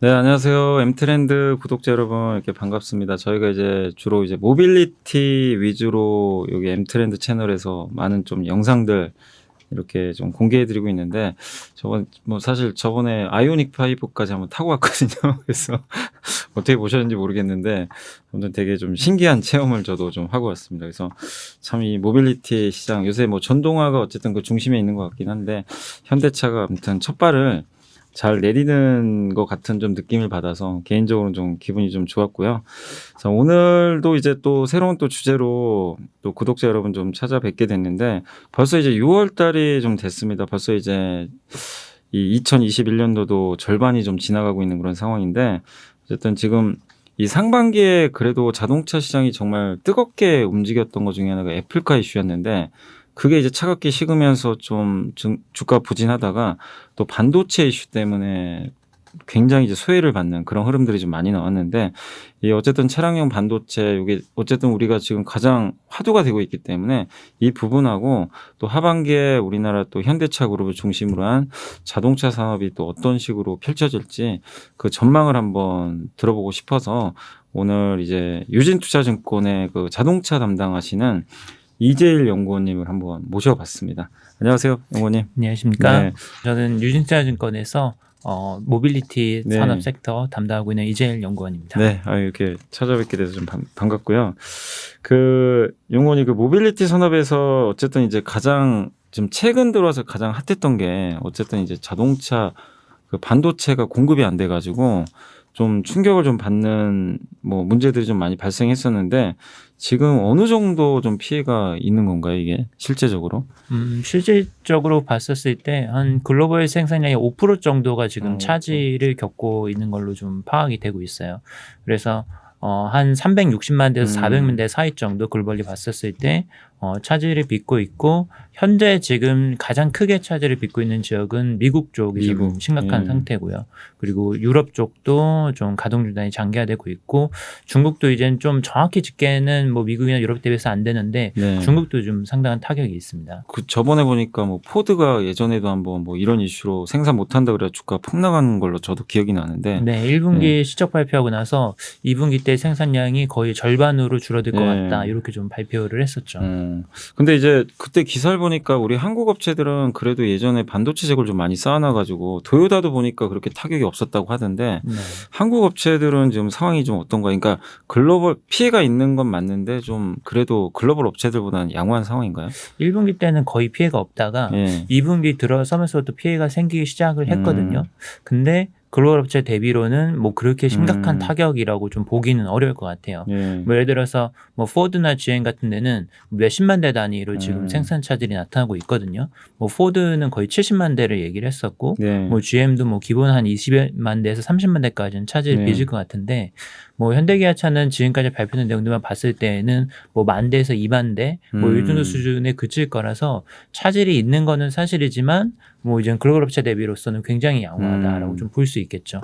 네, 안녕하세요. 엠트렌드 구독자 여러분, 이렇게 반갑습니다. 저희가 이제 주로 이제 모빌리티 위주로 여기 엠트렌드 채널에서 많은 좀 영상들 이렇게 좀 공개해드리고 있는데, 사실 저번에 아이오닉 5까지 한번 타고 왔거든요. 그래서 어떻게 보셨는지 모르겠는데, 아무튼 되게 좀 신기한 체험을 저도 좀 하고 왔습니다. 그래서 참 이 모빌리티 시장, 요새 뭐 전동화가 어쨌든 그 중심에 있는 것 같긴 한데, 현대차가 아무튼 첫 발을 잘 내리는 것 같은 좀 느낌을 받아서 개인적으로는 좀 기분이 좀 좋았고요. 그래서 오늘도 이제 또 새로운 또 주제로 또 구독자 여러분 좀 찾아뵙게 됐는데, 벌써 이제 6월 달이 좀 됐습니다. 벌써 이제 이 2021년도도 절반이 좀 지나가고 있는 그런 상황인데, 어쨌든 지금 이 상반기에 그래도 자동차 시장이 정말 뜨겁게 움직였던 것 중에 하나가 애플카 이슈였는데, 그게 이제 차갑게 식으면서 좀 주가 부진하다가 또 반도체 이슈 때문에 굉장히 이제 소외를 받는 그런 흐름들이 좀 많이 나왔는데, 이 어쨌든 차량용 반도체, 이게 어쨌든 우리가 지금 가장 화두가 되고 있기 때문에 이 부분하고 또 하반기에 우리나라 또 현대차 그룹을 중심으로 한 자동차 산업이 또 어떤 식으로 펼쳐질지 그 전망을 한번 들어보고 싶어서 오늘 이제 유진투자증권의 그 자동차 담당하시는 이재일 연구원님을 한번 모셔봤습니다. 안녕하세요, 연구원님. 안녕하십니까. 네. 저는 유진투자증권에서 모빌리티 네. 산업 섹터 담당하고 있는 이재일 연구원입니다. 네, 이렇게 찾아뵙게 돼서 좀 반갑고요. 그 연구원이 그 모빌리티 산업에서 어쨌든 이제 가장 좀 최근 들어와서 가장 핫했던 게 어쨌든 이제 자동차 그 반도체가 공급이 안 돼가지고 좀 충격을 좀 받는 뭐 문제들이 좀 많이 발생했었는데, 지금 어느 정도 좀 피해가 있는 건가요, 이게 실제적으로? 실질적으로 봤었을 때 한 글로벌 생산량의 5% 정도가 지금 5%. 차질을 겪고 있는 걸로 좀 파악이 되고 있어요. 그래서 한 360만 대에서 400만 대 사이 정도 글로벌리 봤었을 때 차질을 빚고 있고, 현재 지금 가장 크게 차질을 빚고 있는 지역은 미국 쪽이 좀 심각한 상태고요. 그리고 유럽 쪽도 좀 가동 중단이 장기화되고 있고, 중국도 이제는 좀 정확히 집계는 뭐 미국이나 유럽 대비해서 안 되는데 네. 중국도 좀 상당한 타격이 있습니다. 그 저번에 보니까 뭐 포드가 예전에도 한번 뭐 이런 이슈로 생산 못한다 그래 주가 폭락한 걸로 저도 기억이 나는데. 네, 1분기 실적 발표하고 나서 2분기 때 생산량이 거의 절반으로 줄어들 것 같다, 이렇게 좀 발표를 했었죠. 근데 이제 그때 기사를 보니까 우리 한국 업체들은 그래도 예전에 반도체 재고를 좀 많이 쌓아놔가지고 도요타도 보니까 그렇게 타격이 없었다고 하던데, 네. 한국 업체들은 지금 상황이 좀 어떤가? 그러니까 글로벌 피해가 있는 건 맞는데 좀 그래도 글로벌 업체들보다는 양호한 상황인가요? 1분기 때는 거의 피해가 없다가 2분기 들어서면서부터 피해가 생기기 시작을 했거든요. 근데 글로벌 업체 대비로는 뭐 그렇게 심각한 타격이라고 좀 보기는 어려울 것 같아요. 뭐 예를 들어서 뭐 포드나 GM 같은 데는 몇십만 대 단위로 지금 생산 차질이 나타나고 있거든요. 뭐 포드는 거의 70만 대를 얘기를 했었고, 뭐 GM도 뭐 기본 한 20만 대에서 30만 대까지는 차질을 빚을 것 같은데, 뭐 현대기아차는 지금까지 발표된 내용들만 봤을 때에는 뭐 10,000대에서 20,000대 뭐 이 정도 수준에 그칠 거라서 차질이 있는 거는 사실이지만, 뭐 이제 글로벌 업체 대비로서는 굉장히 양호하다라고 좀 볼 수 있겠죠.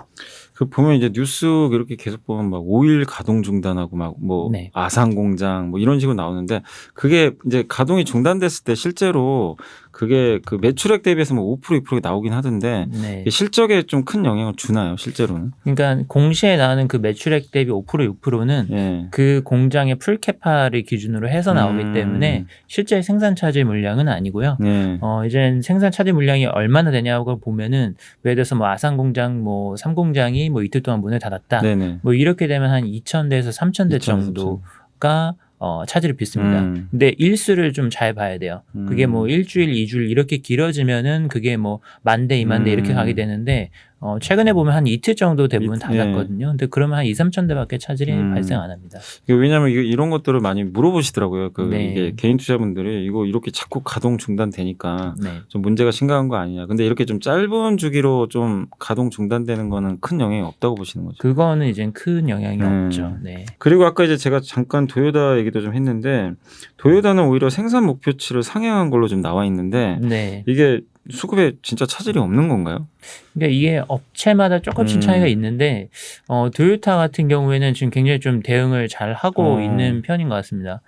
그 보면 이제 뉴스 이렇게 계속 보면 막 5일 가동 중단하고 막 뭐 네. 아산 공장 뭐 이런 식으로 나오는데, 그게 이제 가동이 중단됐을 때 실제로 그게 그 매출액 대비해서 뭐 5% 2% 나오긴 하던데, 네. 실적에 좀 큰 영향을 주나요, 실제로는? 그러니까 공시에 나오는 그 매출액 대비 5% 6%는 그 공장의 풀캐파를 기준으로 해서 나오기 때문에 실제 생산 차질 물량은 아니고요. 이제 생산 차질 물량이 얼마나 되냐고 보면은, 예를 들어서 뭐 아산 공장 뭐 3공장이 뭐 이틀 동안 문을 닫았다. 뭐 이렇게 되면 한 2,000대에서 3,000대 정도가 차질을 빚습니다. 근데 일수를 좀 잘 봐야 돼요. 그게 뭐 일주일, 2주일 이렇게 길어지면은 그게 뭐 10,000대, 20,000대 이렇게 가게 되는데, 최근에 보면 한 이틀 정도 대부분 닫았거든요. 근데 그러면 한 2,000~3,000대밖에 차질이 발생 안 합니다. 왜냐하면 이런 것들을 많이 물어보시더라고요. 네. 이게 개인 투자분들이 이거 이렇게 자꾸 가동 중단되니까 네. 좀 문제가 심각한 거 아니냐. 근데 이렇게 좀 짧은 주기로 좀 가동 중단되는 거는 큰 영향이 없다고 보시는 거죠. 그거는 이제 큰 영향이 없죠. 네. 그리고 아까 이제 제가 잠깐 도요타 얘기도 좀 했는데, 도요타는 오히려 생산 목표치를 상향한 걸로 좀 나와 있는데, 네. 이게 수급에 진짜 차질이 없는 건가요? 그러니까 이게 업체마다 조금씩 차이가 있는데, 도요타 같은 경우에는 지금 굉장히 좀 대응을 잘 하고 있는 편인 것 같습니다.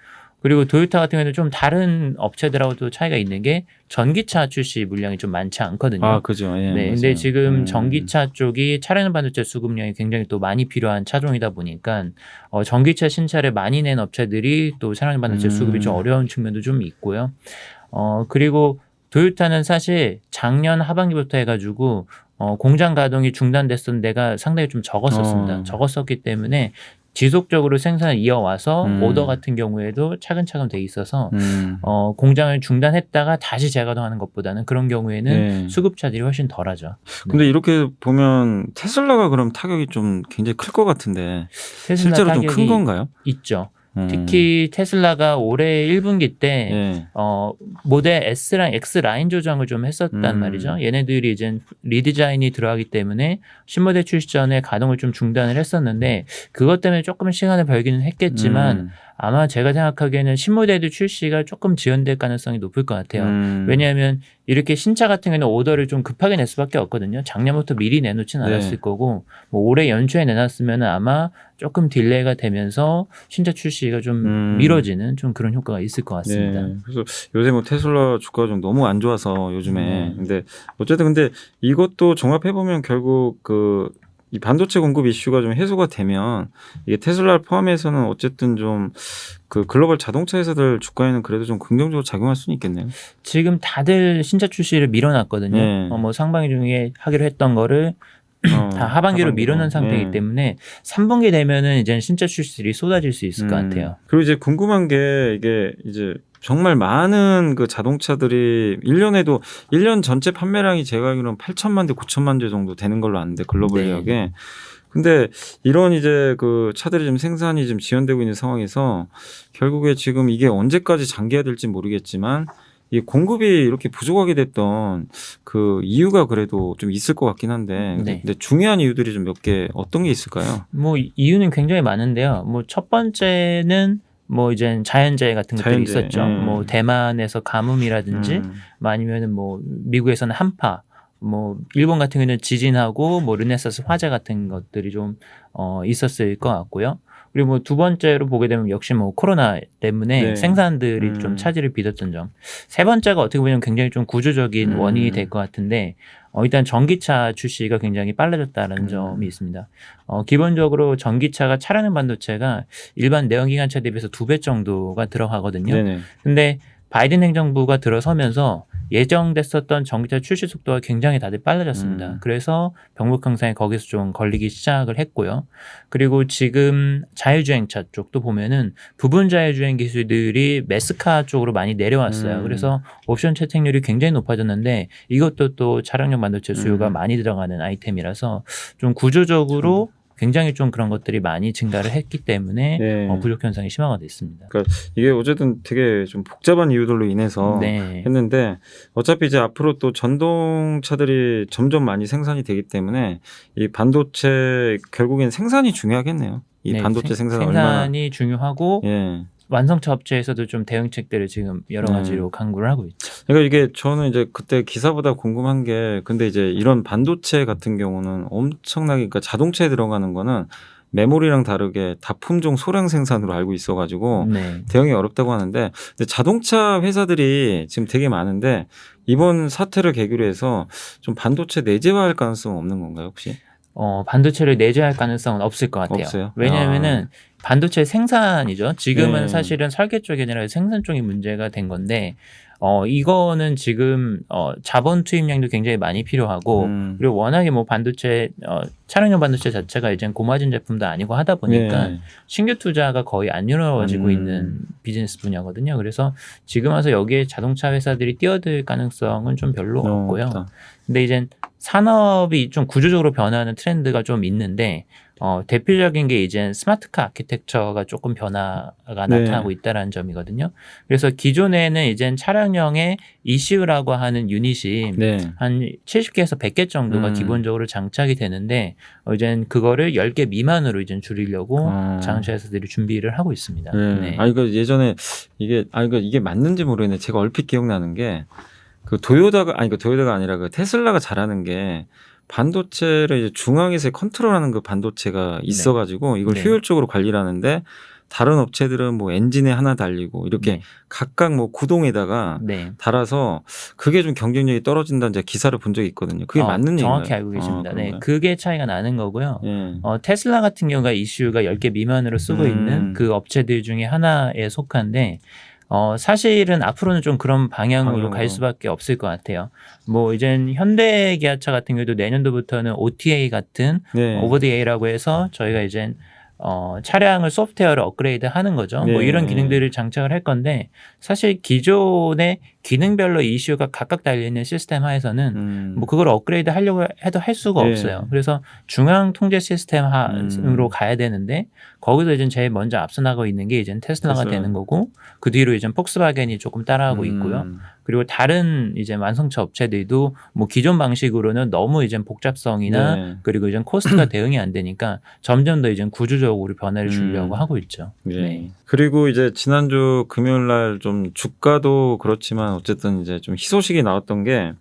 그리고 토요타 같은 경우는 좀 다른 업체들하고도 차이가 있는 게 전기차 출시 물량이 좀 많지 않거든요. 아, 그죠. 예, 네, 맞아요. 근데 지금 전기차 쪽이 차량 반도체 수급량이 굉장히 또 많이 필요한 차종이다 보니까 전기차 신차를 많이 낸 업체들이 또 차량 반도체 수급이 좀 어려운 측면도 좀 있고요. 그리고 토요타는 사실 작년 하반기부터 해가지고 공장 가동이 중단됐던 데가 상당히 좀 적었었습니다. 적었었기 때문에 지속적으로 생산을 이어와서 오더 같은 경우에도 차근차근 돼 있어서 공장을 중단했다가 다시 재가동하는 것보다는 그런 경우에는 네. 수급차들이 훨씬 덜하죠. 근데 이렇게 보면 테슬라가 그럼 타격이 좀 굉장히 클 것 같은데 테슬라 실제로 좀 큰 타격이 건가요? 있죠. 특히 테슬라가 올해 1분기 때 예. 모델 S랑 X 라인 조정을 좀 했었단 말이죠. 얘네들이 이제 리디자인이 들어가기 때문에 신모델 출시 전에 가동을 좀 중단을 했었는데 그것 때문에 조금 시간을 벌기는 했겠지만 아마 제가 생각하기에는 신모델도 출시가 조금 지연될 가능성이 높을 것 같아요. 왜냐하면 이렇게 신차 같은 경우는 오더를 좀 급하게 낼 수밖에 없거든요. 작년부터 미리 내놓지는 않았을 거고 뭐 올해 연초에 내놨으면 아마 조금 딜레이가 되면서 신차 출시가 좀 미뤄지는 좀 그런 효과가 있을 것 같습니다. 네. 그래서 요새 뭐 테슬라 주가가 좀 너무 안 좋아서 요즘에 근데 어쨌든 근데 이것도 종합해 보면 결국 이 반도체 공급 이슈가 좀 해소가 되면 이게 테슬라를 포함해서는 어쨌든 좀 그 글로벌 자동차 회사들 주가에는 그래도 좀 긍정적으로 작용할 수는 있겠네요. 지금 다들 신차 출시를 밀어놨거든요. 네. 뭐 상반기 중에 하기로 했던 거를 다 하반기로 밀어놓은 상태이기 때문에 3분기 되면은 이제 신차 출시들이 쏟아질 수 있을 것 같아요. 그리고 이제 궁금한 게 이게 이제 정말 많은 그 자동차들이 1년 전체 판매량이 제가 알기로는 8천만 대, 9천만 대 정도 되는 걸로 아는데 글로벌 대역에. 근데 이런 이제 그 차들이 지금 생산이 좀 지연되고 있는 상황에서 결국에 지금 이게 언제까지 장기화될지 모르겠지만 이 공급이 이렇게 부족하게 됐던 그 이유가 그래도 좀 있을 것 같긴 한데 근데 중요한 이유들이 좀 몇 개 어떤 게 있을까요? 뭐 이유는 굉장히 많은데요. 뭐 첫 번째는 뭐 이제 자연재해 같은 것들이 있었죠. 뭐 대만에서 가뭄이라든지 아니면은 뭐 미국에서는 한파, 뭐 일본 같은 경우는 지진하고 뭐 르네사스 화재 같은 것들이 좀 있었을 것 같고요. 그리고 뭐 두 번째로 보게 되면 역시 뭐 코로나 때문에 생산들이 좀 차질을 빚었던 점. 세 번째가 어떻게 보면 굉장히 좀 구조적인 원인이 될 것 같은데 일단 전기차 출시가 굉장히 빨라졌다는 점이 있습니다. 기본적으로 전기차가 차량용 반도체가 일반 내연기관차 대비해서 2배 정도가 들어가거든요. 근데 바이든 행정부가 들어서면서 예정됐었던 전기차 출시 속도가 굉장히 다들 빨라졌습니다. 그래서 병목 형상이 거기서 좀 걸리기 시작을 했고요. 그리고 지금 자율주행차 쪽도 보면은 부분 자율주행 기술들이 매스카 쪽으로 많이 내려왔어요. 그래서 옵션 채택률이 굉장히 높아졌는데 이것도 또 차량용 반도체 수요가 많이 들어가는 아이템이라서 좀 구조적으로 굉장히 좀 그런 것들이 많이 증가를 했기 때문에 부족 현상이 심화가 됐습니다. 그러니까 이게 어쨌든 되게 좀 복잡한 이유들로 인해서 했는데 어차피 이제 앞으로 또 전동차들이 점점 많이 생산이 되기 때문에 이 반도체 결국엔 생산이 중요하겠네요. 이 반도체 생산이 얼마나 중요하고 완성차 업체에서도 좀 대응책들을 지금 여러 가지로 강구를 하고 있죠. 그러니까 이게 저는 이제 그때 기사보다 궁금한 게 근데 이제 이런 반도체 같은 경우는 엄청나게 그러니까 자동차에 들어가는 거는 메모리랑 다르게 다품종 소량 생산으로 알고 있어가지고 대응이 어렵다고 하는데 근데 자동차 회사들이 지금 되게 많은데 이번 사태를 계기로 해서 좀 반도체 내재화할 가능성은 없는 건가요 혹시? 반도체를 내재할 가능성은 없을 것 같아요. 없어요? 왜냐하면은 반도체 생산이죠. 지금은 사실은 설계 쪽이 아니라 생산 쪽이 문제가 된 건데 이거는 지금 자본 투입량도 굉장히 많이 필요하고 그리고 워낙에 뭐 반도체 차량용 반도체 자체가 이제 고마진 제품도 아니고 하다 보니까 신규 투자가 거의 안 이루어지고 있는 비즈니스 분야거든요. 그래서 지금 와서 여기에 자동차 회사들이 뛰어들 가능성은 좀 별로 없고요. 근데 이제 산업이 좀 구조적으로 변화하는 트렌드가 좀 있는데 대표적인 게 이제 스마트카 아키텍처가 조금 변화가 나타나고 있다는 점이거든요. 그래서 기존에는 이제 차량형의 ECU라고 하는 유닛이 한 70개에서 100개 정도가 기본적으로 장착이 되는데 이제 그거를 10개 미만으로 이제 줄이려고 자동차 회사들이 준비를 하고 있습니다. 이거 예전에 이게 맞는지 모르겠는데 제가 얼핏 기억나는 게 그 도요타가 아니라 그 테슬라가 잘하는 게 반도체를 이제 중앙에서 컨트롤하는 그 반도체가 있어가지고 이걸 효율적으로 관리를 하는데 다른 업체들은 뭐 엔진에 하나 달리고 이렇게 네. 각각 뭐 구동에다가 네. 달아서 그게 좀 경쟁력이 떨어진다는 이제 기사를 본 적이 있거든요. 그게 맞는 얘기인가요? 정확히 알고 계십니다. 네, 그게 차이가 나는 거고요. 예. 테슬라 같은 경우가 이슈가 10개 미만으로 쓰고 있는 그 업체들 중에 하나에 속한데 사실은 앞으로는 좀 그런 방향으로 갈 수밖에 없을 것 같아요. 뭐 이젠 현대기아차 같은 경우도 내년도부터는 OTA 같은 네. 오버 디 에이라고 해서 저희가 이젠 차량을 소프트웨어를 업그레이드 하는 거죠. 네. 뭐 이런 기능들을 장착을 할 건데 사실 기존의 기능별로 이슈가 각각 달려있는 시스템 하에서는 뭐 그걸 업그레이드 하려고 해도 할 수가 네. 없어요. 그래서 중앙 통제 시스템으로 가야 되는데 거기서 이제 제일 먼저 앞서 나가고 있는 게 이제 테슬라가 되는 거고 그 뒤로 이제 폭스바겐이 조금 따라가고 있고요. 그리고 다른 이제 완성차 업체들도 뭐 기존 방식으로는 너무 이제 복잡성이나 네. 그리고 이제 코스트가 대응이 안 되니까 점점 더 이제 구조적으로 변화를 주려고 하고 있죠. 네. 네. 그리고 이제 지난주 금요일 날 좀 주가도 그렇지만 어쨌든 이제 좀 희소식이 나왔던 게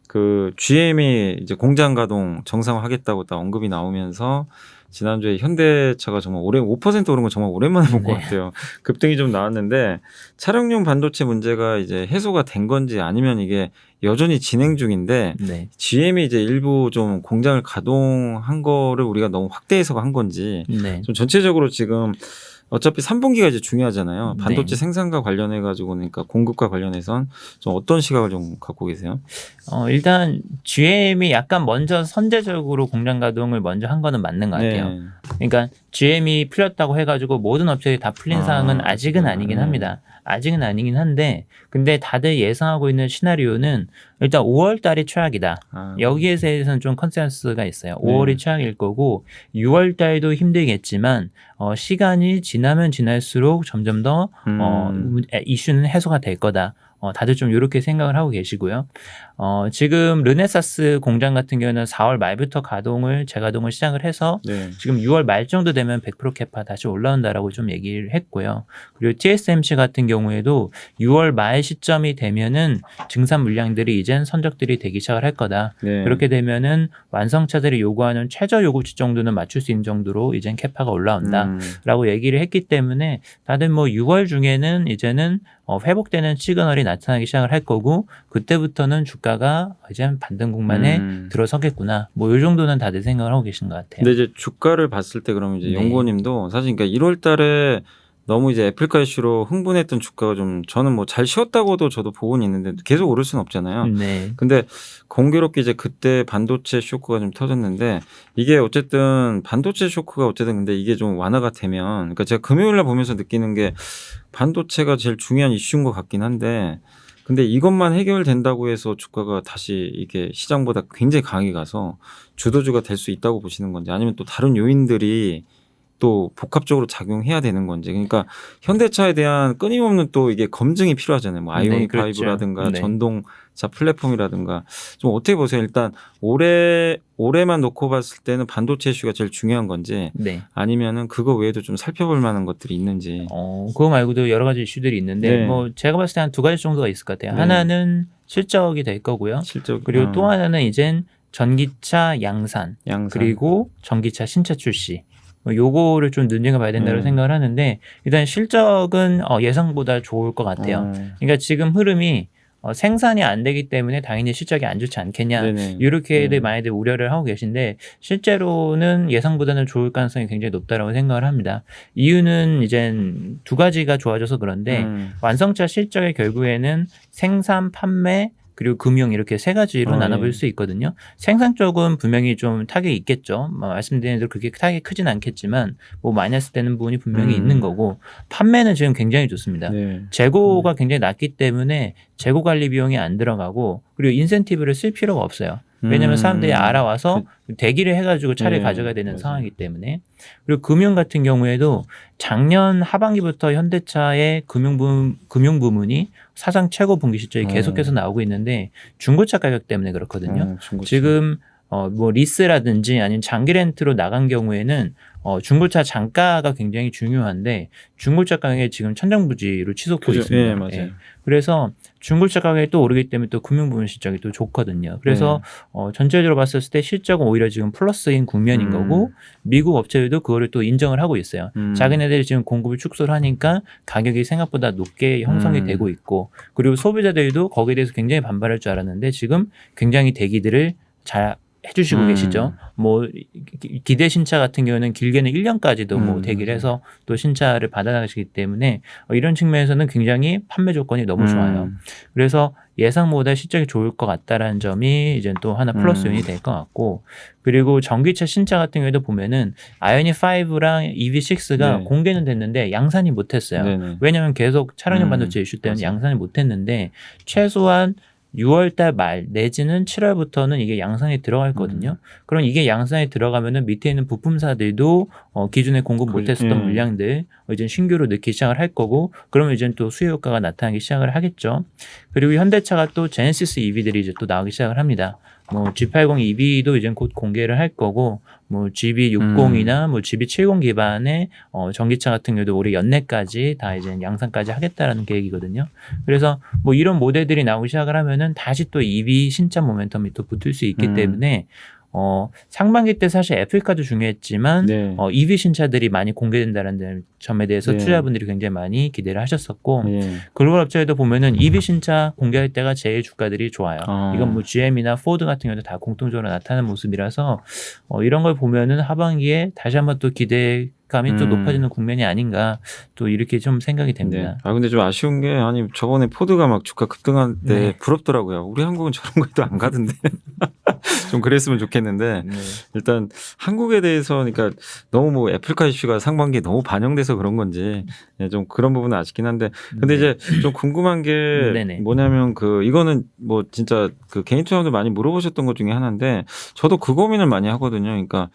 그 GM이 이제 공장 가동 정상화하겠다고 딱 언급이 나오면서 지난주에 현대차가 정말 5% 오른 거 정말 오랜만에 본 것 같아요. 급등이 좀 나왔는데 차량용 반도체 문제가 이제 해소가 된 건지 아니면 이게 여전히 진행 중인데 네. GM이 이제 일부 좀 공장을 가동한 거를 우리가 너무 확대 해석한 건지 네. 좀 전체적으로 지금 어차피 3분기가 이제 중요하잖아요. 반도체 네. 생산과 관련해 가지고 그러니까 공급과 관련해선 좀 어떤 시각을 좀 갖고 계세요? 일단 GM이 약간 먼저 선제적으로 공장 가동을 먼저 한 거는 맞는 것 같아요. 네. 그러니까 GM이 풀렸다고 해가지고 모든 업체들이 다 풀린 상황은 아직은 아니긴 합니다. 아직은 아니긴 한데 근데 다들 예상하고 있는 시나리오는 일단 5월 달이 최악이다. 여기에 대해서는 좀 컨센서스가 있어요. 5월이 최악일 거고 6월 달도 힘들겠지만 시간이 지나면 지날수록 점점 더 이슈는 해소가 될 거다. 다들 좀 이렇게 생각을 하고 계시고요. 지금 르네사스 공장 같은 경우는 4월 말부터 재가동을 시작을 해서 지금 6월 말 정도 되면 100% 캐파 다시 올라온다라고 좀 얘기를 했고요. 그리고 TSMC 같은 경우에도 6월 말 시점이 되면은 증산 물량들이 이젠 선적들이 되기 시작을 할 거다. 그렇게 되면은 완성차들이 요구하는 최저 요구치 정도는 맞출 수 있는 정도로 이젠 캐파가 올라온다라고 얘기를 했기 때문에 다들 뭐 6월 중에는 이제는 회복되는 시그널이 나타나기 시작을 할 거고 그때부터는 주가가 이제 반등 국면에 들어서겠구나. 뭐 이 정도는 다들 생각을 하고 계신 것 같아요. 근데 이제 주가를 봤을 때 그러면 이제 연구원님도 사실 그러니까 1월달에 너무 이제 애플카 이슈로 흥분했던 주가가 좀 저는 뭐 잘 쉬었다고도 저도 보고는 있는데 계속 오를 수는 없잖아요. 근데 공교롭게 이제 그때 반도체 쇼크가 좀 터졌는데 이게 어쨌든 반도체 쇼크가 어쨌든 근데 이게 좀 완화가 되면 그러니까 제가 금요일날 보면서 느끼는 게 반도체가 제일 중요한 이슈인 것 같긴 한데 근데 이것만 해결된다고 해서 주가가 다시 이게 시장보다 굉장히 강하게 가서 주도주가 될 수 있다고 보시는 건지 아니면 또 다른 요인들이 또 복합적으로 작용해야 되는 건지 그러니까 현대차에 대한 끊임없는 또 이게 검증이 필요하잖아요. 뭐 아이오닉 5라든가 전동차 플랫폼이라든가 좀 어떻게 보세요? 일단 올해만 놓고 봤을 때는 반도체 이슈가 제일 중요한 건지 아니면은 그거 외에도 좀 살펴볼 만한 것들이 있는지. 그거 말고도 여러 가지 이슈들이 있는데 뭐 제가 봤을 때 한 두 가지 정도가 있을 것 같아요. 하나는 실적이 될 거고요. 그리고 또 하나는 이젠 전기차 양산. 그리고 전기차 신차 출시. 요거를 좀 눈여겨봐야 된다고 생각을 하는데 일단 실적은 예상보다 좋을 것 같아요. 그러니까 지금 흐름이 생산이 안 되기 때문에 당연히 실적이 안 좋지 않겠냐 이렇게들 많이들 우려를 하고 계신데 실제로는 예상보다는 좋을 가능성이 굉장히 높다라고 생각을 합니다. 이유는 이제 두 가지가 좋아져서 그런데 완성차 실적의 결국에는 생산, 판매 그리고 금융 이렇게 세 가지로 나눠볼 수 있거든요. 생산 쪽은 분명히 좀 타격이 있겠죠. 말씀드린 대로 그렇게 타격이 크진 않겠지만 뭐 마이너스 되는 부분이 분명히 있는 거고 판매는 지금 굉장히 좋습니다. 재고가 굉장히 낮기 때문에 재고 관리 비용이 안 들어가고 그리고 인센티브를 쓸 필요가 없어요. 왜냐하면 사람들이 알아와서 대기를 해가지고 차를 가져가야 되는 상황이기 때문에. 그리고 금융 같은 경우에도 작년 하반기부터 현대차의 금융 부문이 사상 최고 분기 실적이 계속해서 나오고 있는데 중고차 가격 때문에 그렇거든요. 지금 뭐 리스라든지 아니면 장기 렌트로 나간 경우에는 중고차 단가가 굉장히 중요한데 중고차 가격이 지금 천정부지로 치솟고 있습니다. 그래서 중고차 가격이 또 오르기 때문에 또 금융 부문 실적이 또 좋거든요. 그래서 전체적으로 봤을 때 실적은 오히려 지금 플러스인 국면인 거고 미국 업체들도 그거를 또 인정을 하고 있어요. 자기네들이 지금 공급을 축소를 하니까 가격이 생각보다 높게 형성이 되고 있고 그리고 소비자들도 거기에 대해서 굉장히 반발할 줄 알았는데 지금 굉장히 대기들을 잘 해주시고 계시죠. 뭐 기대 신차 같은 경우는 길게는 1년까지도 뭐 대기를 해서 또 신차를 받아가시기 때문에 이런 측면에서는 굉장히 판매 조건이 너무 좋아요. 그래서 예상보다 실적이 좋을 것 같다라는 점이 이제 또 하나 플러스 요인이 될 것 같고 그리고 전기차 신차 같은 경우에도 보면은 아이오닉 5랑 EV6가 공개는 됐는데 양산이 못했어요. 왜냐하면 계속 차량용 반도체 이슈 때문에 양산이 못했는데 최소한 6월달 말 내지는 7월부터는 이게 양산에 들어갈 거든요. 그럼 이게 양산에 들어가면은 밑에 있는 부품사들도 기존에 공급 못했었던 물량들 이제 신규로 넣기 시작을 할 거고, 그러면 이제 또 수요 효과가 나타나기 시작을 하겠죠. 그리고 현대차가 또 제네시스 EV들이 이제 또 나오기 시작을 합니다. 뭐 G80 EV도 이제 곧 공개를 할 거고, 뭐 GB60이나 뭐 GB70 기반의 전기차 같은 경우도 올해 연내까지 다 이제 양산까지 하겠다라는 계획이거든요. 그래서 뭐 이런 모델들이 나오기 시작을 하면은 다시 또 EV 신차 모멘텀이 또 붙을 수 있기 때문에 상반기 때 사실 애플카도 중요했지만 EV 신차들이 많이 공개된다는 점에 대해서 투자자분들이 굉장히 많이 기대를 하셨었고 글로벌 업체에도 보면은 EV 신차 공개할 때가 제일 주가들이 좋아요. 이건 뭐 GM이나 포드 같은 경우도 다 공통적으로 나타나는 모습이라서 이런 걸 보면은 하반기에 다시 한번 또 기대감이 또 높아지는 국면이 아닌가 또 이렇게 좀 생각이 됩니다. 아 근데 좀 아쉬운 게 아니 저번에 포드가 막 주가 급등할 때 부럽더라고요. 우리 한국은 저런 것도 안 가던데. 좀 그랬으면 좋겠는데 일단 한국에 대해서 그러니까 너무 뭐 애플카 이슈가 상반기에 너무 반영돼서 그런 건지 좀 그런 부분은 아쉽긴 한데 근데 이제 좀 궁금한 게 뭐냐면 그 이거는 뭐 진짜 그 개인 투자자들 많이 물어보셨던 것 중에 하나인데 저도 그 고민을 많이 하거든요. 그러니까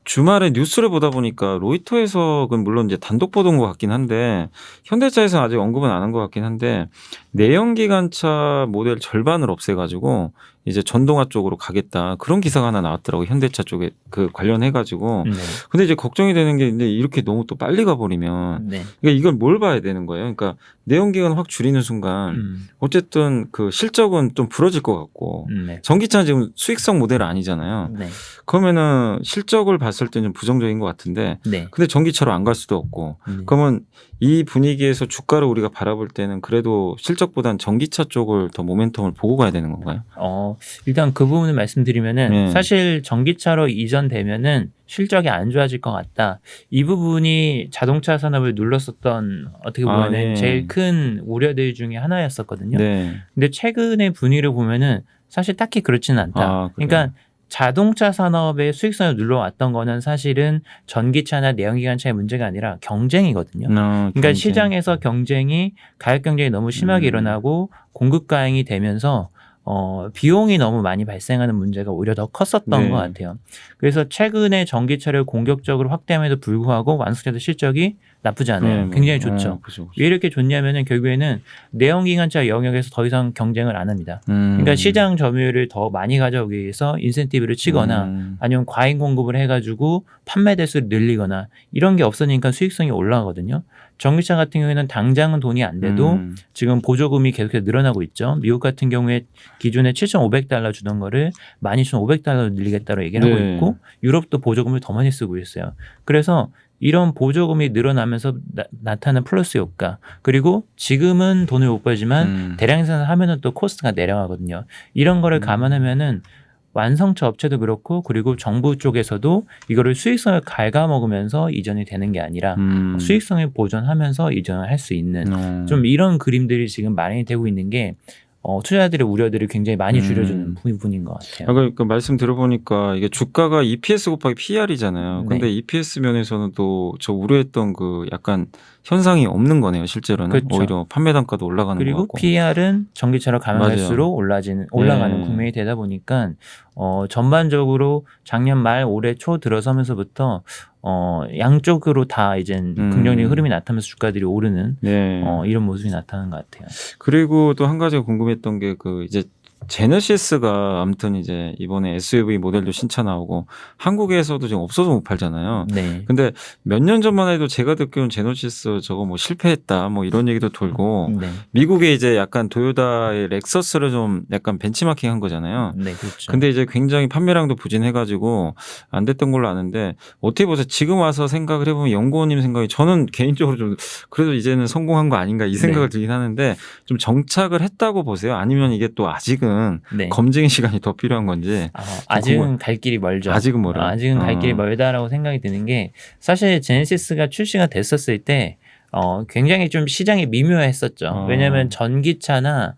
주말에 뉴스를 보다 보니까 로이터에서 물론 이제 단독 보도인 것 같긴 한데 현대차에서는 아직 언급은 안 한 것 같긴 한데 내연기관차 모델 절반을 없애가지고 이제 전동화 쪽으로 가겠다 그런 기사가 하나 나왔더라고요. 현대차 쪽에 그 관련해가지고. 근데 이제 걱정이 되는 게 이제 이렇게 너무 또 빨리 가버리면 그러니까 이걸 뭘 봐야 되는 거예요. 그러니까 내연기관 확 줄이는 순간 어쨌든 그 실적은 좀 부러질 것 같고 전기차는 지금 수익성 모델 아니잖아요. 그러면은 실적을 봤을 때는 부정적인 것 같은데 근데 전기차로 안 갈 수도 없고 그러면 이 분위기에서 주가를 우리가 바라볼 때는 그래도 실적보단 전기차 쪽을 더 모멘텀을 보고 가야 되는 건가요? 일단 그 부분을 말씀드리면은 사실 전기차로 이전되면은 실적이 안 좋아질 것 같다. 이 부분이 자동차 산업을 눌렀었던 어떻게 보면은 제일 큰 우려들 중에 하나였었거든요. 근데 최근의 분위기를 보면은 사실 딱히 그렇지는 않다. 그러니까 자동차 산업의 수익성을 눌러왔던 거는 사실은 전기차나 내연기관차의 문제가 아니라 경쟁이거든요. 그러니까 시장에서 경쟁이 가격 경쟁이 너무 심하게 일어나고 공급 과잉이 되면서 비용이 너무 많이 발생하는 문제가 오히려 더 컸었던 것 같아요. 그래서 최근에 전기차를 공격적으로 확대함에도 불구하고 완숙제도 실적이 나쁘지 않아요. 굉장히 좋죠. 왜 이렇게 좋냐면은 결국에는 내연기관차 영역에서 더 이상 경쟁을 안 합니다. 그러니까 시장 점유율을 더 많이 가져오기 위해서 인센티브를 치거나 아니면 과잉 공급을 해가지고 판매 대수를 늘리거나 이런 게 없으니까 수익성이 올라가거든요. 전기차 같은 경우에는 당장은 돈이 안 돼도 지금 보조금이 계속해서 늘어나고 있죠. 미국 같은 경우에 기존에 7,500달러 주던 거를 12,500달러로 늘리겠다고 얘기를 하고 있고 유럽도 보조금을 더 많이 쓰고 있어요. 그래서 이런 보조금이 늘어나면서 나타나는 플러스 효과 그리고 지금은 돈을 못 벌지만 대량 생산하면은 또 코스트가 내려가거든요. 이런 거를 감안하면은 완성차 업체도 그렇고 그리고 정부 쪽에서도 이거를 수익성을 갉아먹으면서 이전이 되는 게 아니라 수익성을 보존하면서 이전을 할 수 있는 좀 이런 그림들이 지금 마련이 되고 있는 게 투자자들의 우려들을 굉장히 많이 줄여주는 부분인 것 같아요. 그러니까 말씀 들어보니까 이게 주가가 EPS 곱하기 PR이잖아요. 근데 EPS 면에서는 또 저 우려했던 그 약간 현상이 없는 거네요. 실제로는 그렇죠. 오히려 판매 단가도 올라가는 그리고 것 같고. PR은 전기차로 가면 갈수록 올라가는 국면이 되다 보니까 전반적으로 작년 말 올해 초 들어서면서부터 양쪽으로 다 이제 긍정적인 흐름이 나타나면서 주가들이 오르는 이런 모습이 나타나는 것 같아요. 그리고 또 한 가지가 궁금했던 게 그 이제 제네시스가 아무튼 이제 이번에 SUV 모델도 신차 나오고 한국에서도 지금 없어서 못 팔잖아요. 네. 근데 몇 년 전만 해도 제가 듣기로는 제네시스 저거 뭐 실패했다 뭐 이런 얘기도 돌고 네. 미국에 이제 약간 도요타의 렉서스를 좀 약간 벤치마킹 한 거잖아요. 네, 그렇죠. 근데 이제 굉장히 판매량도 부진해가지고 안 됐던 걸로 아는데 어떻게 보세요? 지금 와서 생각을 해보면 연구원님 생각이 저는 개인적으로 좀 그래도 이제는 성공한 거 아닌가 이 생각을 들긴 하는데 좀 정착을 했다고 보세요? 아니면 이게 또 아직은 검증의 시간이 더 필요한 건지. 아직은 갈 길이 멀죠. 아직은 멀어요. 아직은 갈 길이 멀다라고 생각이 드는 게 사실 제네시스가 출시가 됐었을 때 굉장히 좀 시장이 미묘했었죠. 왜냐하면 전기차나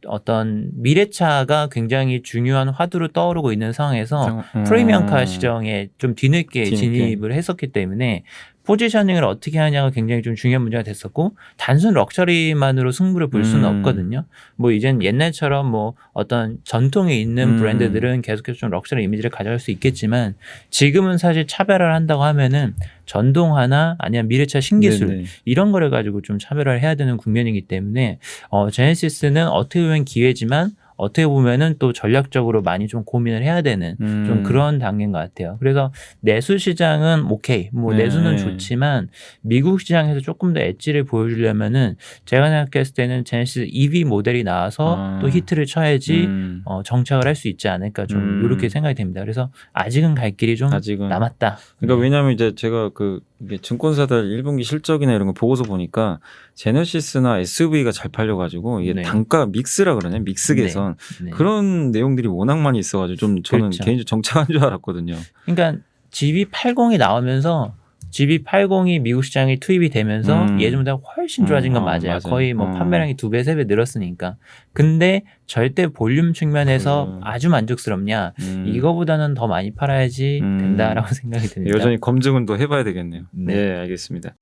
어떤 미래차가 굉장히 중요한 화두로 떠오르고 있는 상황에서 프리미엄카 시장에 좀 뒤늦게 진입을 했었기 때문에 포지셔닝을 어떻게 하냐가 굉장히 좀 중요한 문제가 됐었고 단순 럭셔리만으로 승부를 볼 수는 없거든요. 뭐 이젠 옛날처럼 뭐 어떤 전통이 있는 브랜드들은 계속해서 좀 럭셔리 이미지를 가져갈 수 있겠지만 지금은 사실 차별화를 한다고 하면은 전동화나 아니면 미래차 신기술 네네. 이런 거를 가지고 좀 차별화를 해야 되는 국면이기 때문에 제네시스는 어떻게 보면 기회지만 어떻게 보면은 또 전략적으로 많이 좀 고민을 해야 되는 좀 그런 단계인 것 같아요. 그래서 내수 시장은 오케이, 뭐 내수는 좋지만 미국 시장에서 조금 더 엣지를 보여주려면은 제가 생각했을 때는 제네시스 EV 모델이 나와서 또 히트를 쳐야지 정착을 할 수 있지 않을까 좀 이렇게 생각이 됩니다. 그래서 아직은 갈 길이 좀 남았다. 그러니까 왜냐하면 이제 제가 이게 증권사들 1분기 실적이나 이런 거 보고서 보니까 제네시스나 SUV가 잘 팔려가지고 이게 단가 믹스라 그러네 믹스 개선 그런 내용들이 워낙 많이 있어가지고 좀 저는 그렇죠. 개인적으로 정착한 줄 알았거든요. 그러니까 GB80이 나오면서 GB80이 미국 시장에 투입이 되면서 예전보다 훨씬 좋아진 건 맞아요. 거의 뭐 판매량이 2배, 3배 늘었으니까. 근데 절대 볼륨 측면에서 아주 만족스럽냐? 이거보다는 더 많이 팔아야지 된다라고 생각이 듭니다. 여전히 검증은 또 해봐야 되겠네요. 네, 알겠습니다.